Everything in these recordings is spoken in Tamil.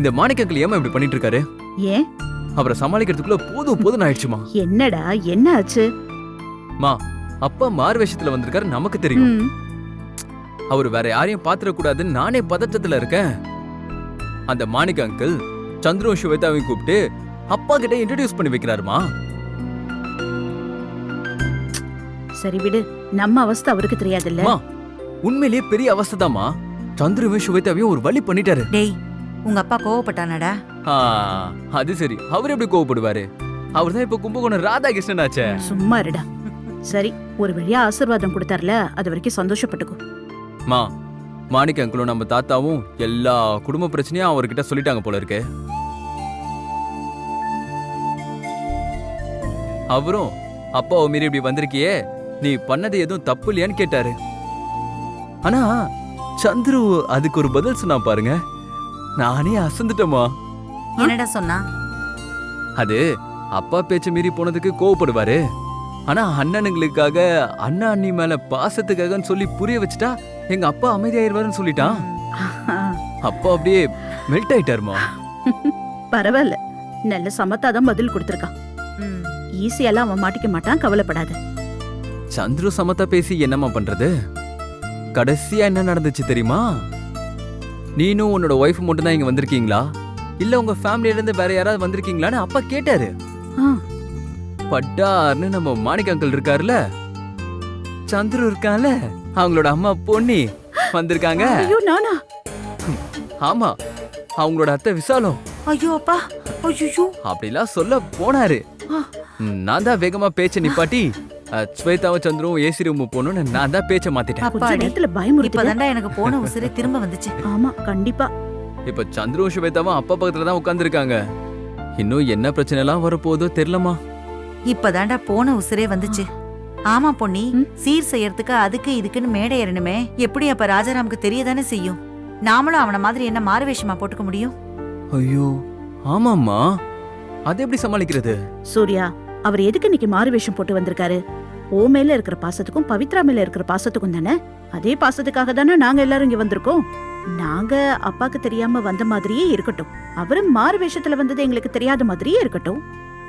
இந்த மாணிக்க அங்கிள் ஏமா இப்படி பண்ணிட்டு இருக்காரு? ஏன் அவரை சமாளிக்கிறதுக்குள்ள போதும் ஆயிடுச்சுமா. என்னடா என்ன ஆச்சு? மா, அப்பா மாறு வேஷத்துல வந்திருக்காரு நமக்கு தெரியும். அவர் வேற யாரையும் பாத்துறக்கூடாதுன்னு நானே பதட்டத்துல இருக்கேன். அந்த மாணிக்க அங்கிள் சந்துரு ஸ்வேதாவையும் கூப்பிட்டு அப்பா கிட்ட இன்ட்ரோடியூஸ் பண்ணி வைக்கிறாருமா. சரி விடு, நம்ம அவஸ்தை அவருக்கு தெரியாதுல்ல. உண்மையிலேயே பெரிய அவஸ்தைதாமா. சந்துருவையும் ஸ்வேதாவையும் ஒரு வழி பண்ணிட்டாரு. டேய், உங்க அப்பா கோவப்பட்டானடா? அது சரி, அவர் எப்படி கோவப்படுவாரு? அவர்தான் இப்ப கும்பகோணம் ராதாகிருஷ்ணன் ஆச்சே. சும்மா இருடா. சரி, ஒரு வழியா ஆசீர்வாதம் கொடுத்தார்ல, அது வரைக்கும் சந்தோஷப்பட்டுக்கோ. மா, மாணிக்க அங்கிளும் நம்ம தாத்தாவும் எல்லா குடும்ப பிரச்சனையும் அவர்கிட்ட சொல்லிட்டாங்க போல இருக்கு. அவரும் அப்பாவை மீறி இப்படி வந்திருக்கியே, நீ பண்ணது எதுவும் தப்பு இல்லையான்னு கேட்டாரு. ஆனா சந்துரு அதுக்கு ஒரு பதில் சொன்னா பாருங்க, நானே அசந்துட்டேமா. என்னடா சொன்னா? அது அப்பா பேச்ச மீறி போனதுக்கு கோவப்படுவாரு. ஆனா அண்ணனுங்களுக்காக அண்ணா அண்ணி மேல பாசத்துக்காகன்னு சொல்லி புரிய வச்சுட்டா எங்க அப்பா அமைதியாயிருவாருன்னு சொல்லிட்டான். அப்பா அப்படியே மெல்ட் ஆயிட்டாருமா. பரவாயில்ல, நல்ல சமத்தாதான் பதில் கொடுத்திருக்கான். ஈஸியெல்லாம் அவன் மாட்டிக்க மாட்டான், கவலைப்படாத. சந்துரு சமத்தா பேசி என்னமா பண்றது? கடைசியா என்ன நடந்துச்சு தெரியுமா? நீனும் உன்னோட ஒய்ஃப் மட்டும் தான் இங்க வந்திருக்கீங்களா, இல்ல உங்க ஃபேமிலில இருந்து வேற யாராவது வந்திருக்கீங்களான்னு அப்பா கேட்டாரு. பட்டார்னு நம்ம மாணிக்க அங்கிள் இருக்காருல, சந்துரு இருக்கான்ல, அவங்களோட அம்மா பொன்னி வந்திருக்காங்க. ஐயோ நானா? ஆமா, அவங்களோட அத்தை விசாலம். ஐயோ அப்பா, ஐயோ அப்படிலாம் சொல்ல போனாரு. நான் தான் வேகமா பேச்ச நிப்பாட்டி ஸ்வேதாவும் சந்துரும் ஏசி ரூம் போகணும்னு நான் தான் பேச்ச மாத்திட்டேன். இப்பதான்டா எனக்கு போன உசிரே திரும்ப வந்துச்சு. ஆமா கண்டிப்பா. இப்ப சந்துரும் ஸ்வேதாவும் அப்பா பக்கத்துல தான் உட்கார்ந்து இருக்காங்க. இன்னும் என்ன பிரச்சனை எல்லாம் வரப்போதோ தெரியலமா. இப்பதான்டா போன உசிரே வந்துச்சு. ஆமா பொன்னி, சீர் செய்யறதுக்கு அதுக்கு இதுக்குன்னு மேடை ஏறணுமே. எப்படி அப்ப ராஜாராமுக்கு தெரியதானே செய்யும். நாமளும் அவன மாதிரி என்ன மாறுவேஷமா போட்டுக்க முடியும்? ஐயோ ஆமாம்மா, அது எப்படி சமாளிக்கிறது? சூர்யா, அவர் எதுக்கு இன்னைக்கு மாறு வேஷம் போட்டு வந்திருக்காரு? ஓ மேல இருக்கிற பாசத்துக்கும் பவித்ரா மேல இருக்கிற பாசத்துக்கும் தானே. அதே பாசத்துக்காக தானே நாங்க எல்லாரும் இங்க வந்திருக்கோம். நாங்க அப்பாக்கு தெரியாம வந்த மாதிரியே இருக்கட்டும், அவரு மாறு வேஷத்துல வந்தது எங்களுக்கு தெரியாத மாதிரியே இருக்கட்டும்.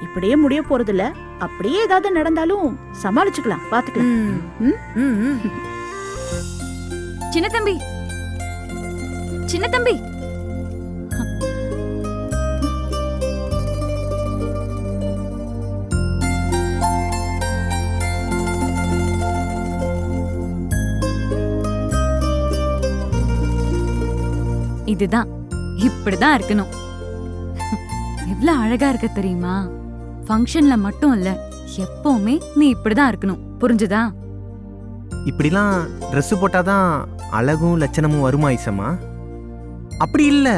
இப்படியே முடிய போறது இல்ல. அப்படியே ஏதாவது நடந்தாலும் சமாளிச்சுக்கலாம், பாத்துக்கலாம். சின்ன தம்பி, சின்ன தம்பி, இதுதான், இப்படிதான் இருக்கணும். எவ்வளவு அழகா இருக்க தெரியுமா? ஃபங்க்ஷன்ல மட்டும் இல்ல, எப்பவுமே நீ இப்படிதான் இருக்கணும், புரிஞ்சுதா? இப்படிலாம் ட்ரெஸ் போட்டாதான் அழகும் லட்சணமும் வருமா ஐசம்மா? அப்படி இல்ல,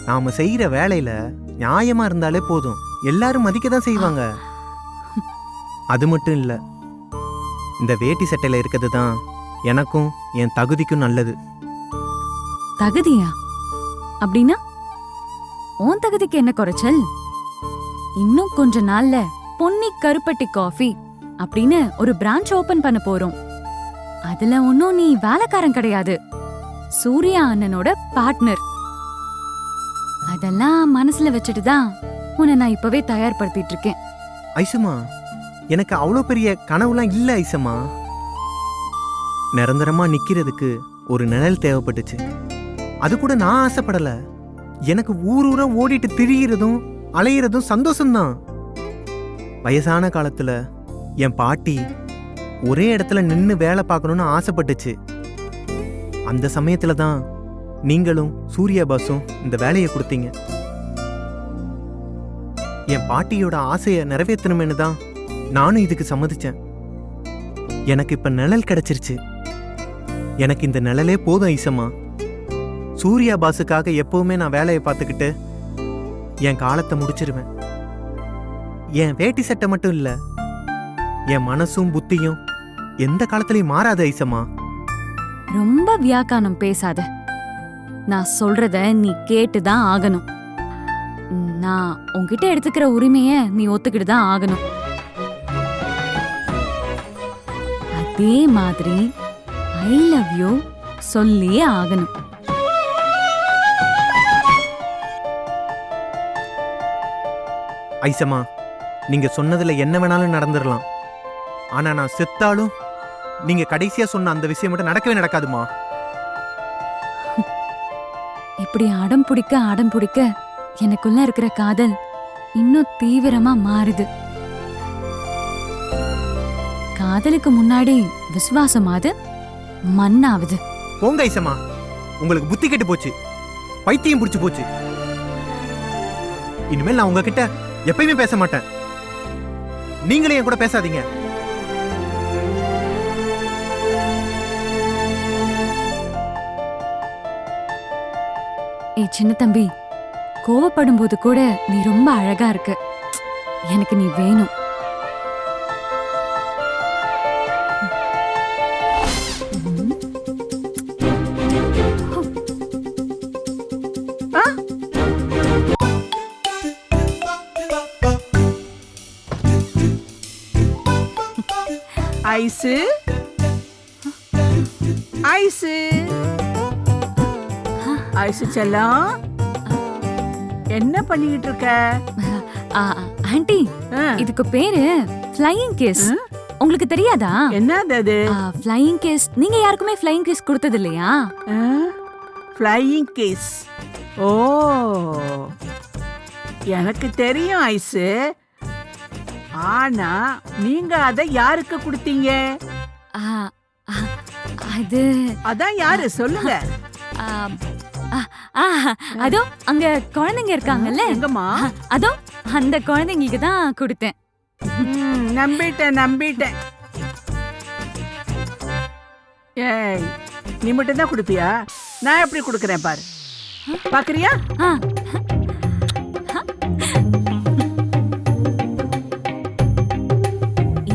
நாம செய்யற வேலையில நியாயமா இருந்தாலே போதும், எல்லாரும் மதிக்க தான் செய்வாங்க. அது மட்டும் இல்ல, இந்த வேட்டி சட்டையில இருக்கிறது தான் எனக்கும் என் தகுதிக்கும் நல்லது. தகுதியா? அப்படின்னா உன் தகுதிக்கு என்ன குறைச்சல்? இன்னும் கொஞ்ச நாள்ல பொன்னி கருப்பட்டி காஃபி அப்படின்னு ஒரு பிரான்ச் ஓபன் பண்ண போறோம். அதுல ஒன்னும் நீ வேலைக்காரன் கிடையாது, சூர்யா அண்ணனோட பார்ட்னர். அதெல்லாம் மனசுல வச்சுட்டு தான் உன்னை நான் இப்பவே தயார்படுத்திட்டு இருக்கேன். ஐசம்மா, எனக்கு அவ்வளோ பெரிய கனவுலாம் இல்ல ஐசம்மா. நிரந்தரமா நிக்கிறதுக்கு ஒரு நிழல் தேவைப்பட்டுச்சு. அது கூட நான் ஆசைப்படல. எனக்கு ஊரூரா ஓடிட்டு திரியிறதும் அலையிறதும் சந்தோஷம்தான். வயசான காலத்துல என் பாட்டி ஒரே இடத்துல நின்னு வேலை பார்க்கணும்னு ஆசைப்பட்டுச்சு. அந்த சமயத்துல தான் நீங்களும் சூர்யா பாசும் இந்த வேலையை கொடுத்தீங்க. என் பாட்டியோட ஆசையை நிறைவேற்றணுமேனு தான் நானும் இதுக்கு சம்மதிச்சேன். எனக்கு இப்ப நிழல் கிடைச்சிருச்சு. எனக்கு இந்த நிழலே போதும் ஐசம்மா. சூர்யா பாசுக்காக எப்பவுமே நான் வேலையை பார்த்துக்கிட்டு என் காலத்தை முடிச்சிருவேன். என் வேட்டி சட்டை மட்டும் இல்ல, என் மனசும் புத்தியும் எந்த காலத்திலயும் மாறாது ஐசம்மா. ரொம்ப வியாக்கானம் பேசாத. நான் சொல்றத நீ கேட்டுதான் ஆகணும். நான் உன்கிட்ட எடுத்துக்கிற உரிமைய நீ ஒத்துக்கிட்டு தான் ஆகணும். அதே மாதிரி ஐ லவ் யூ சொல்லியே ஆகணும். ஐசம்மா, நீங்க சொன்னதுல என்ன வேணாலும் நடந்துடலாம். ஆனா நான் செத்தாலும் நீங்க கடைசியா சொன்ன அந்த விஷயம் மட்டும் நடக்கவே நடக்காதுமா. இப்படி அடம் பிடிக்க எனக்குள்ள இருக்கிற காதல் இன்னும் தீவிரமா மாறுது. காதலுக்கு முன்னாடி விசுவாசமாவது மண்ணாவது. போங்க ஐசம்மா, உங்களுக்கு புத்தி கெட்டு போச்சு, பைத்தியம் பிடிச்சு போச்சு. இனிமேல் நான் உங்ககிட்ட எப்பயுமே பேச மாட்டேன். நீங்களே என் கூட பேசாதீங்க. ஏய் சின்ன தம்பி, கோவப்படும் போது கூட நீ ரொம்ப அழகா இருக்க. எனக்கு நீ வேணும். ஐசு ஐசு ஐசு செல்லம், என்ன பண்ணிக்கிட்டு இருக்க? ஆண்டி, ஆ, இதுக்கு பேரு ஃப்ளையிங் கிஸ். உங்களுக்கு தெரியாதா? என்னது அது? Flying kiss. நீங்க யாருக்குமே ஃப்ளையிங் கிஸ் கொடுத்தது இல்லையா? Flying kiss. ஓ, எனக்கு தெரியும் ஐசு. ஆனா நீங்க அத யாருக்கு கொடுத்தீங்க? ஆ, ஆ, அது அதான் யாரு சொல்லுங்க. ஆ, ஆ, ஆ, அதோ அங்க குழந்தைங்க இருக்காங்கல்ல, எங்கம்மா? அதோ அந்த குழந்தைங்களுக்கு தான் கொடுத்தேன். நம்பிட்டேன். ஏய், நீ மட்டும் தான் கொடுப்பியா? நான் எப்படி கொடுக்கறேன் பாரு. பாக்குறியா? ஆ,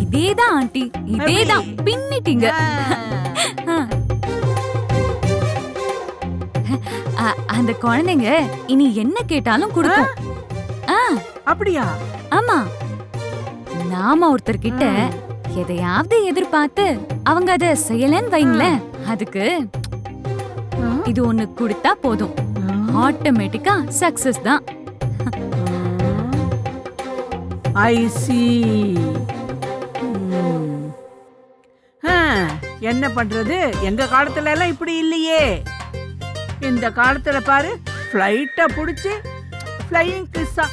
இதேதான் ஆண்டி, இதேதான். பின்னிட்டீங்க. அந்த குழந்தைங்க இனி என்ன கேட்டாலும் கொடுக்கும். ஆ, அப்படியா? ஆமா. நாம ஒருத்தர்கிட்ட எதையாவது எதிர்பார்த்து அவங்க அத செய்யலன்னு வைங்களேன், அதுக்கு இது ஒண்ணு கொடுத்தா போதும், ஆட்டோமேட்டிக்கா சக்சஸ் தான். ஐ சி. என்ன பண்றது? எங்க காலத்துல எல்லாம் இப்படி இல்லையே. இந்த காலத்துல பாரு, ஃப்ளைட்ட புடிச்சு ஃப்ளையிங் கிஸ்ஸா.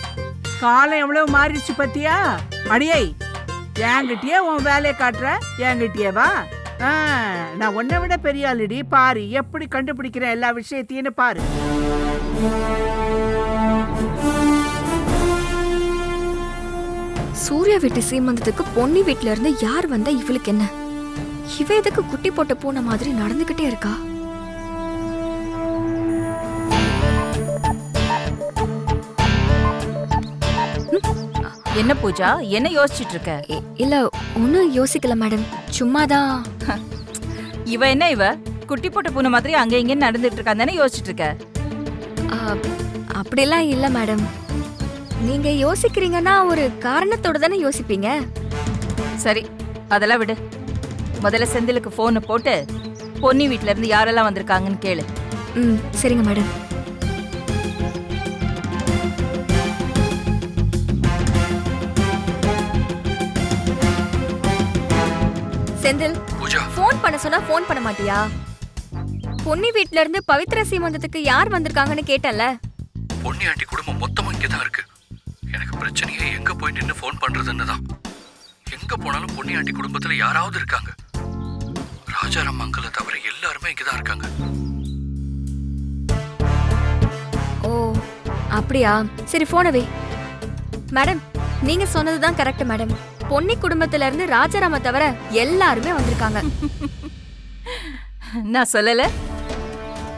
காலம் எவ்வளவு மாறிடுச்சு பத்தியா? அடியை, என்கிட்டயே உன் வேலையை காட்டுற, என்கிட்டயே வா. நான் உன்னை விட பெரிய ஆளுடி. பாரு எப்படி கண்டுபிடிக்கிறேன் எல்லா விஷயத்தையும் பாரு. சூர்யா வீட்டு சீமந்தத்துக்கு பொன்னி வீட்ல இருந்து யார் வந்தா இவளுக்கு என்ன? இவ எதுக்கு குட்டி போட்ட பூனை மாதிரி நடந்துகிட்டே இருக்கா? என்ன பூஜா, என்ன யோசிச்சுட்டு இருக்க? இல்ல ஒன்னும் யோசிக்கல மேடம், சும்மாதான். இவ என்ன இவ குட்டி போட்ட பூனை மாதிரி அங்க இங்க நடந்துட்டு இருக்கான்னு தானே யோசிச்சுட்டு இருக்க? அப்படிலாம் இல்ல மேடம். நீங்க யோசிக்கிறீங்கன்னா ஒரு காரணத்தோட தானே யோசிப்பீங்க. சரி, அதெல்லாம் விடு. முதல்ல செந்திலுக்கு போனை போட்டு பொன்னி வீட்ல இருந்து யாரெல்லாம் வந்திருக்காங்கன்னு கேளு. சரிங்க மேடம். செந்தில், போன் பண்ண சொன்னா போன் பண்ண மாட்டியா? பொன்னி வீட்ல இருந்து பவித்ரா சீமந்தத்துக்கு யார் வந்திருக்காங்கன்னு கேட்டல. பொன்னி ஆண்டி குடும்பம் மொத்தமா இங்கதான் இருக்கு. எனக்கு பிரச்சனையே எங்க போய் நின்னு போன் பண்றதுன்னு தான். எங்க போனாலும் பொன்னி ஆண்டி குடும்பத்துல யாராவது இருக்காங்க. ராஜாராம் அங்கிளை தவிர எல்லாருமே இங்கதான் இருக்காங்க. ஓ அப்படியா? சரி போனை வை. மேடம், நீங்க சொன்னதுதான் கரெக்ட் மேடம். பொன்னி குடும்பத்துல இருந்து ராஜாராம தவிர எல்லாருமே வந்திருக்காங்க. நான் சொல்லல,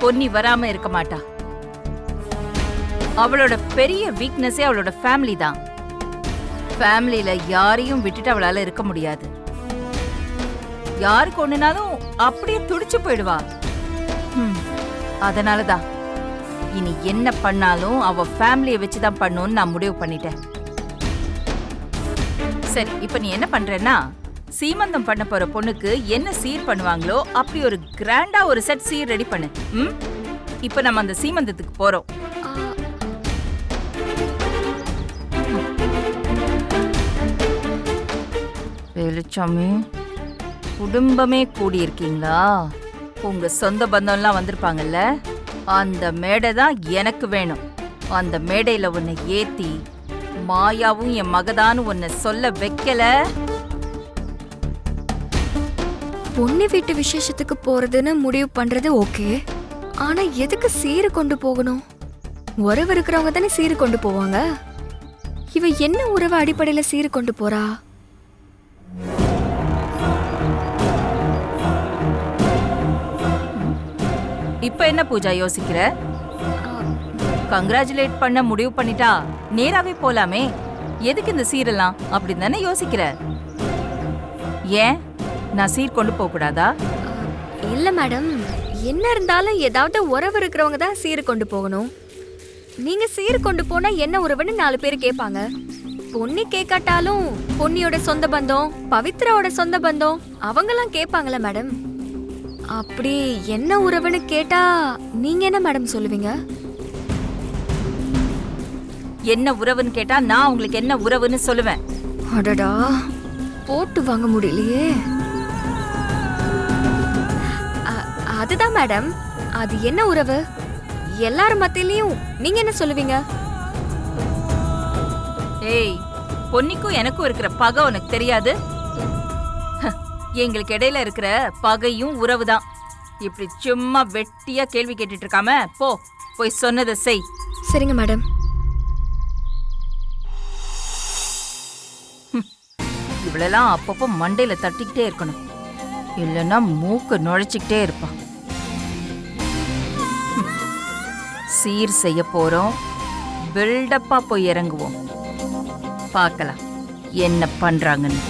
பொன்னி வராம இருக்க மாட்டா. அவளோட பெரிய வீக்னஸே அவளோட ஃபேமிலி தான். ஃபேமிலியில யாரையும் விட்டுட்டு அவளால இருக்க முடியாது. யாருக்கு ஒண்ணுனாலும் அப்படியே துடிச்சு போயிடுவா. அதனாலதான் இனி என்ன பண்ணாலும் அவ ஃபேமிலியை வச்சுதான் பண்ணணும்னு நான் முடிவு பண்ணிட்டேன். சரி, இப்ப நீ என்ன பண்றேன்னா, சீமந்தம் பண்ண போற பொண்ணுக்கு என்ன சீர் பண்ணுவாங்களோ அப்படி ஒரு கிராண்டா ஒரு செட் சீர் ரெடி பண்ணு. இப்ப நம்ம அந்த சீமந்தத்துக்கு போறோம். வெளிச்சாமி, குடும்பமே கூடியிருக்கீங்களா? உங்க சொந்த பந்தம்லாம் வந்திருப்பாங்கல்ல, அந்த மேடை தான் எனக்கு வேணும். அந்த மேடையில உன்னை ஏத்தி மாயாவும் என் மகதான்னு உன்னை சொல்ல வைக்கல. பொண்ணு வீட்டு விசேஷத்துக்கு போறதுன்னு முடிவு பண்றது ஓகே, ஆனா எதுக்கு சீரு கொண்டு போகணும்? உறவு இருக்கிறவங்க தானே சீரு கொண்டு போவாங்க. இவ என்ன உறவு அடிப்படையில சீரு கொண்டு போறா? இப்ப என்ன பூஜா யோசிக்கிற? கங்க்ராச்சுலேட் பண்ண முடிவு பண்ணிட்டா நேராவே போலாமே. எதுக்கு இந்த சீரெல்லாம் அப்படின்னு தானே யோசிக்கிற? ஏன் நான் சீர் கொண்டு போக கூடாதா? இல்ல மேடம், என்ன இருந்தாலும் ஏதாவது உறவு இருக்கிறவங்க தான் சீரு கொண்டு போகணும். நீங்க சீரு கொண்டு போனா என்ன உறவுன்னு 4 பேர் கேட்பாங்க. பொன்னி கேட்காட்டாலும் பொன்னியோட சொந்த பந்தம், பவித்ராவோட சொந்த பந்தம் அவங்கெல்லாம் கேட்பாங்களா மேடம்? அப்படி என்ன உறவுன்னு கேட்டா நீங்க என்ன மேடம் சொல்லுவீங்க? என்ன உறவுன்னு கேட்டா நான் உங்களுக்கு என்ன உறவுன்னு சொல்லுவேன். அடடா, போட்டு வாங்க முடியலையே. அதுதான் மேடம், அது என்ன உறவு? எல்லாரும் மத்தியிலையும் நீங்க என்ன சொல்லுவீங்க? ஏய், பொன்னிக்கும் எனக்கும் இருக்கிற பகை உனக்கு தெரியாது? எங்களுக்கு இடையில இருக்கிற பகையும் உறவுதான். இப்படி சும்மா வெட்டியா கேள்வி கேட்டுட்டு இருக்காம போய் சொன்னதை செய். சரிங்க மேடம். இவளெல்லாம் அப்பப்போ மண்டையில தட்டிக்கிட்டே இருக்கணும், இல்லைன்னா மூக்கு நுழைச்சிக்கிட்டே இருப்பான். சீர் செய்ய போறோம், பில்டப்பா போய் இறங்குவோம். பார்க்கலாம் என்ன பண்றாங்கன்னு.